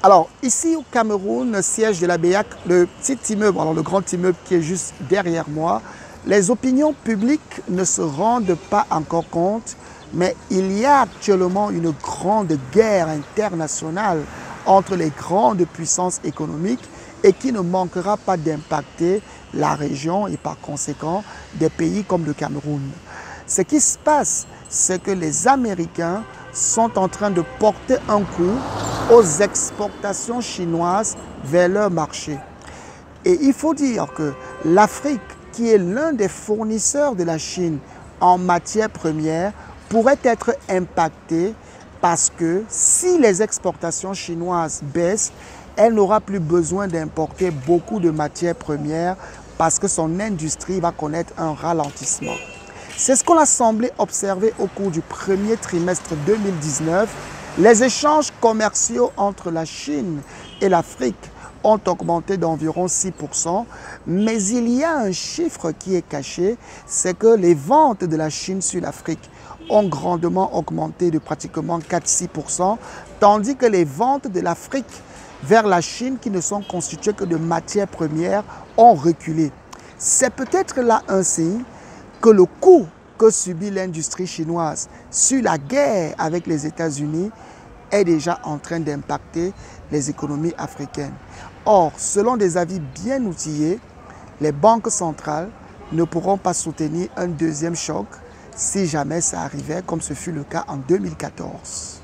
Alors, ici au Cameroun, siège de la BEAC, le petit immeuble, alors le grand immeuble qui est juste derrière moi, les opinions publiques ne se rendent pas encore compte, mais il y a actuellement une grande guerre internationale entre les grandes puissances économiques et qui ne manquera pas d'impacter la région et par conséquent des pays comme le Cameroun. Ce qui se passe, c'est que les Américains sont en train de porter un coup aux exportations chinoises vers leur marché. Et il faut dire que l'Afrique, qui est l'un des fournisseurs de la Chine en matières premières, pourrait être impactée parce que si les exportations chinoises baissent, elle n'aura plus besoin d'importer beaucoup de matières premières parce que son industrie va connaître un ralentissement. C'est ce qu'on a semblé observer au cours du premier trimestre 2019. Les échanges commerciaux entre la Chine et l'Afrique ont augmenté d'environ 6%, mais il y a un chiffre qui est caché, c'est que les ventes de la Chine sur l'Afrique ont grandement augmenté de pratiquement 4-6%, tandis que les ventes de l'Afrique vers la Chine, qui ne sont constituées que de matières premières, ont reculé. C'est peut-être là un signe que le coût que subit l'industrie chinoise sur la guerre avec les États-Unis est déjà en train d'impacter les économies africaines. Or, selon des avis bien outillés, les banques centrales ne pourront pas soutenir un deuxième choc si jamais ça arrivait, comme ce fut le cas en 2014.